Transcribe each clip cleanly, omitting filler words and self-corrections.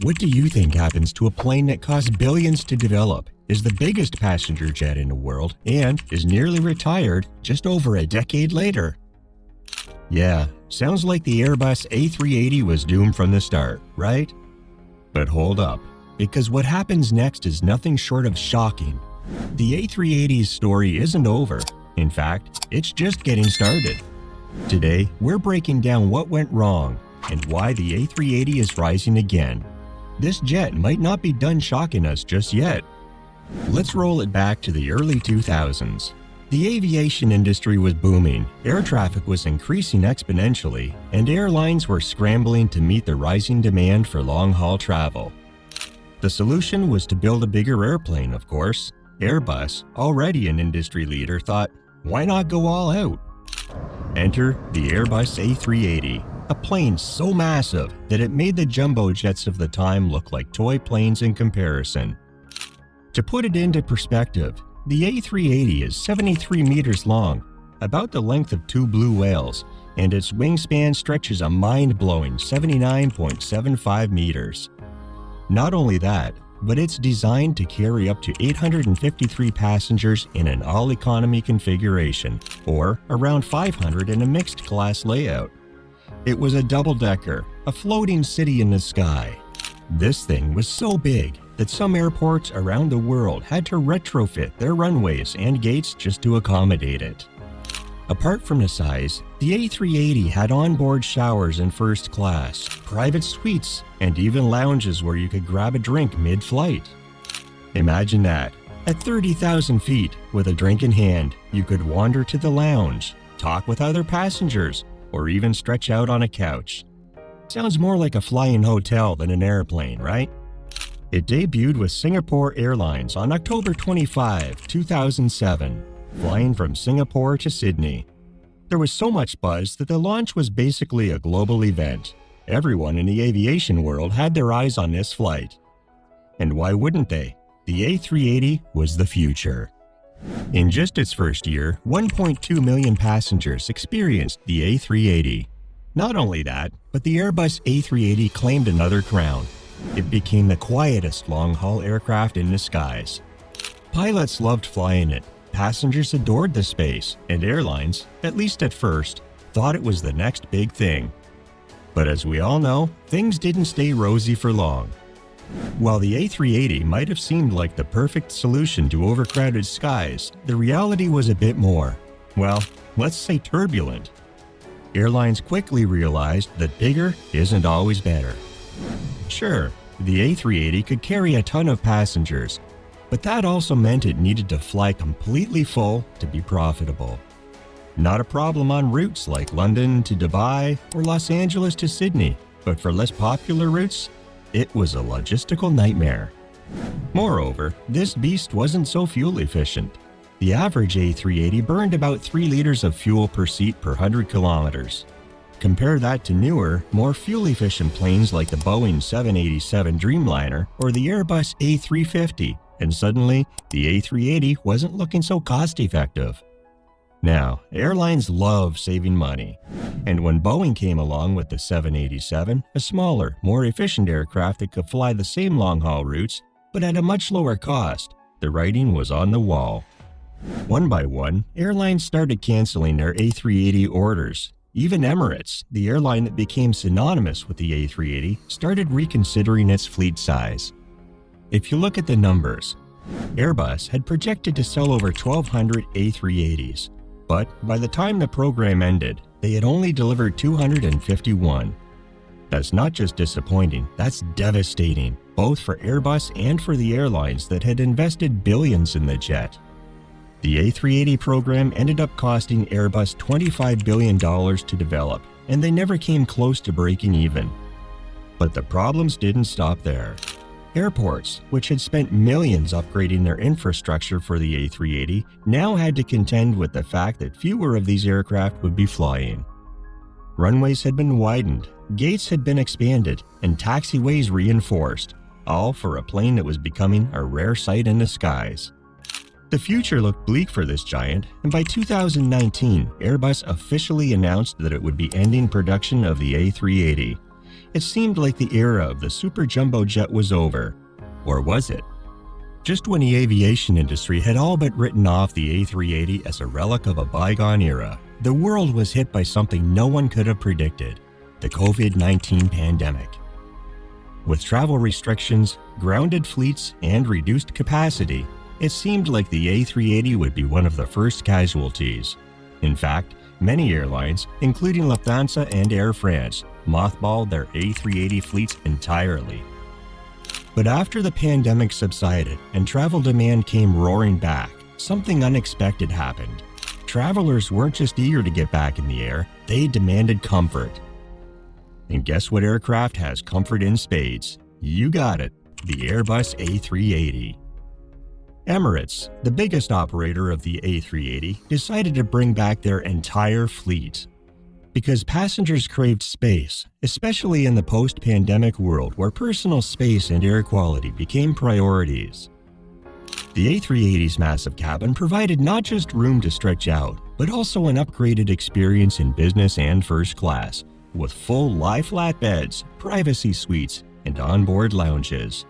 What do you think happens to a plane that costs billions to develop, is the biggest passenger jet in the world, and is nearly retired just over a decade later? Yeah, sounds like the Airbus A380 was doomed from the start, right? But hold up, because what happens next is nothing short of shocking. The A380's story isn't over. In fact, it's just getting started. Today, we're breaking down what went wrong and why the A380 is rising again. This jet might not be done shocking us just yet. Let's roll it back to the early 2000s. The aviation industry was booming, air traffic was increasing exponentially, and airlines were scrambling to meet the rising demand for long-haul travel. The solution was to build a bigger airplane, of course. Airbus, already an industry leader, thought, why not go all out? Enter the Airbus A380, a plane so massive that it made the jumbo jets of the time look like toy planes in comparison. To put it into perspective, the A380 is 73 meters long, about the length of two blue whales, and its wingspan stretches a mind-blowing 79.75 meters. Not only that, but it's designed to carry up to 853 passengers in an all-economy configuration, or around 500 in a mixed-class layout. It was a double-decker, a floating city in the sky. This thing was so big that some airports around the world had to retrofit their runways and gates just to accommodate it. Apart from the size, the A380 had onboard showers in first class, private suites, and even lounges where you could grab a drink mid-flight. Imagine that. At 30,000 feet, with a drink in hand, you could wander to the lounge, talk with other passengers, or even stretch out on a couch. Sounds more like a flying hotel than an airplane, right? It debuted with Singapore Airlines on October 25, 2007. Flying from Singapore to Sydney. There was so much buzz that the launch was basically a global event. Everyone in the aviation world had their eyes on this flight. And why wouldn't they? The A380 was the future. In just its first year, 1.2 million passengers experienced the A380. Not only that, but the Airbus A380 claimed another crown. It became the quietest long-haul aircraft in the skies. Pilots loved flying it. Passengers adored the space, and airlines, at least at first, thought it was the next big thing. But as we all know, things didn't stay rosy for long. While the A380 might have seemed like the perfect solution to overcrowded skies, the reality was a bit more, well, let's say turbulent. Airlines quickly realized that bigger isn't always better. Sure, the A380 could carry a ton of passengers, but that also meant it needed to fly completely full to be profitable. Not a problem on routes like London to Dubai or Los Angeles to Sydney, but for less popular routes, it was a logistical nightmare. Moreover, this beast wasn't so fuel efficient. The average A380 burned about 3 liters of fuel per seat per 100 kilometers. Compare that to newer, more fuel-efficient planes like the Boeing 787 Dreamliner or the Airbus A350, and suddenly, the A380 wasn't looking so cost-effective. Now, airlines love saving money, and when Boeing came along with the 787, a smaller, more efficient aircraft that could fly the same long-haul routes, but at a much lower cost, the writing was on the wall. One by one, airlines started canceling their A380 orders. Even Emirates, the airline that became synonymous with the A380, started reconsidering its fleet size. If you look at the numbers, Airbus had projected to sell over 1,200 A380s, but by the time the program ended, they had only delivered 251. That's not just disappointing, that's devastating, both for Airbus and for the airlines that had invested billions in the jet. The A380 program ended up costing Airbus $25 billion to develop, and they never came close to breaking even. But the problems didn't stop there. Airports, which had spent millions upgrading their infrastructure for the A380, now had to contend with the fact that fewer of these aircraft would be flying. Runways had been widened, gates had been expanded, and taxiways reinforced, all for a plane that was becoming a rare sight in the skies. The future looked bleak for this giant, and by 2019, Airbus officially announced that it would be ending production of the A380. it seemed like the era of the superjumbo jet was over. Or was it? Just when the aviation industry had all but written off the A380 as a relic of a bygone era, the world was hit by something no one could have predicted: the COVID-19 pandemic. With travel restrictions, grounded fleets, and reduced capacity, it seemed like the A380 would be one of the first casualties. In fact, many airlines, including Lufthansa and Air France, mothballed their A380 fleets entirely. But after the pandemic subsided and travel demand came roaring back, something unexpected happened. Travelers weren't just eager to get back in the air, they demanded comfort. And guess what aircraft has comfort in spades? You got it, the Airbus A380. Emirates, the biggest operator of the A380, decided to bring back their entire fleet. Because passengers craved space, especially in the post-pandemic world where personal space and air quality became priorities. The A380's massive cabin provided not just room to stretch out, but also an upgraded experience in business and first class, with full lie-flat beds, privacy suites, and onboard lounges.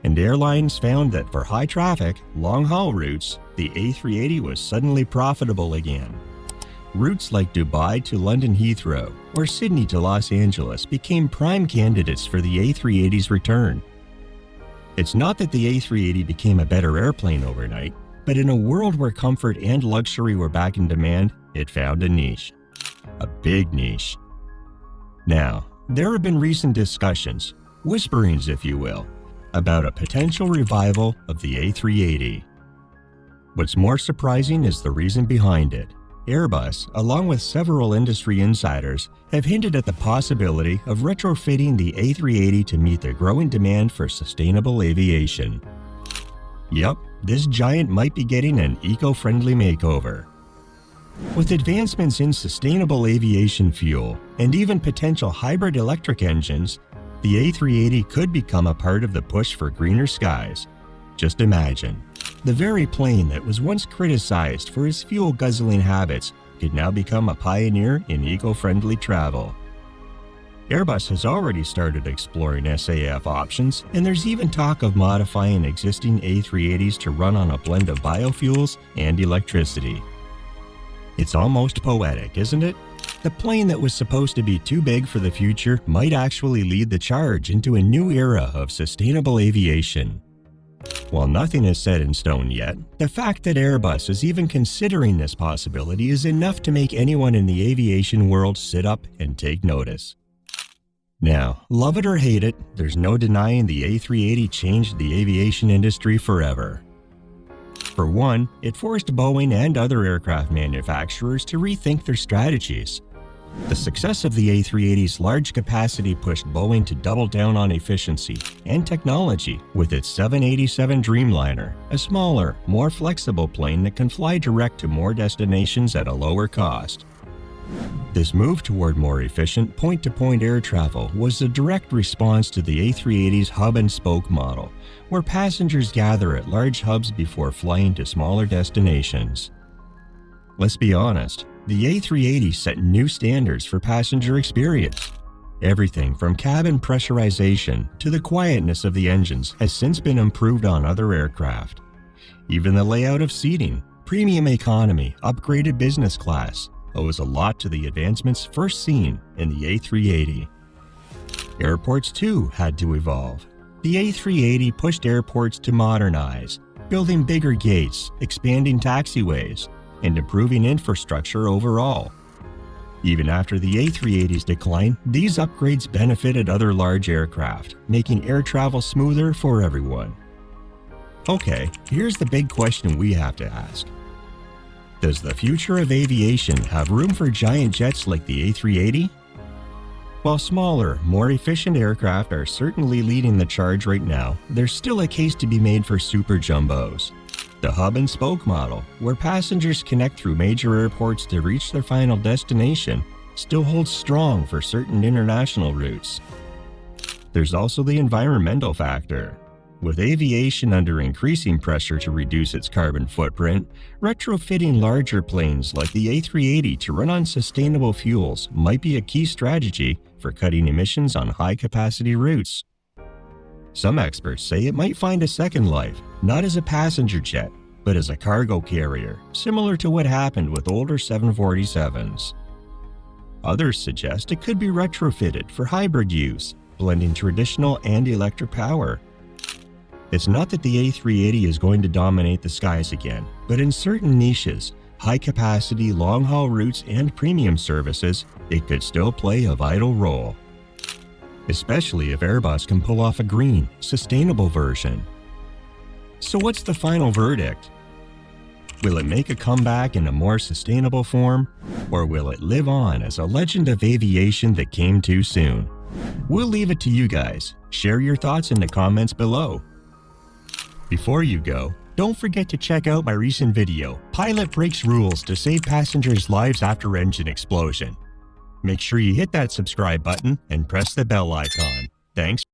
And airlines found that for high traffic, long-haul routes, the A380 was suddenly profitable again. Routes like Dubai to London Heathrow or Sydney to Los Angeles became prime candidates for the A380's return. It's not that the A380 became a better airplane overnight, but in a world where comfort and luxury were back in demand, it found a niche. A big niche. Now, there have been recent discussions, whisperings if you will, about a potential revival of the A380. What's more surprising is the reason behind it. Airbus, along with several industry insiders, have hinted at the possibility of retrofitting the A380 to meet the growing demand for sustainable aviation. Yep, this giant might be getting an eco-friendly makeover. With advancements in sustainable aviation fuel and even potential hybrid electric engines, the A380 could become a part of the push for greener skies. Just imagine, the very plane that was once criticized for its fuel-guzzling habits could now become a pioneer in eco-friendly travel. Airbus has already started exploring SAF options, and there's even talk of modifying existing A380s to run on a blend of biofuels and electricity. It's almost poetic, isn't it? The plane that was supposed to be too big for the future might actually lead the charge into a new era of sustainable aviation. While nothing is set in stone yet, the fact that Airbus is even considering this possibility is enough to make anyone in the aviation world sit up and take notice. Now, love it or hate it, there's no denying the A380 changed the aviation industry forever. For one, it forced Boeing and other aircraft manufacturers to rethink their strategies. The success of the A380's large capacity pushed Boeing to double down on efficiency and technology with its 787 Dreamliner, a smaller, more flexible plane that can fly direct to more destinations at a lower cost. This move toward more efficient point-to-point air travel was a direct response to the A380's hub-and-spoke model, where passengers gather at large hubs before flying to smaller destinations. Let's be honest, the A380 set new standards for passenger experience. Everything from cabin pressurization to the quietness of the engines has since been improved on other aircraft. Even the layout of seating, premium economy, upgraded business class, owes a lot to the advancements first seen in the A380. Airports too had to evolve. The A380 pushed airports to modernize, building bigger gates, expanding taxiways, and improving infrastructure overall. Even after the A380's decline, these upgrades benefited other large aircraft, making air travel smoother for everyone. Okay, here's the big question we have to ask. Does the future of aviation have room for giant jets like the A380? While smaller, more efficient aircraft are certainly leading the charge right now, there's still a case to be made for superjumbos. The hub-and-spoke model, where passengers connect through major airports to reach their final destination, still holds strong for certain international routes. There's also the environmental factor. With aviation under increasing pressure to reduce its carbon footprint, retrofitting larger planes like the A380 to run on sustainable fuels might be a key strategy for cutting emissions on high-capacity routes. Some experts say it might find a second life, not as a passenger jet, but as a cargo carrier, similar to what happened with older 747s. Others suggest it could be retrofitted for hybrid use, blending traditional and electric power. It's not that the A380 is going to dominate the skies again, but in certain niches, high-capacity long-haul routes and premium services, it could still play a vital role. Especially if Airbus can pull off a green, sustainable version. So what's the final verdict? Will it make a comeback in a more sustainable form, or will it live on as a legend of aviation that came too soon? We'll leave it to you guys. Share your thoughts in the comments below. Before you go, don't forget to check out my recent video, Pilot Breaks Rules to Save Passengers' Lives After Engine Explosion. Make sure you hit that subscribe button and press the bell icon. Thanks.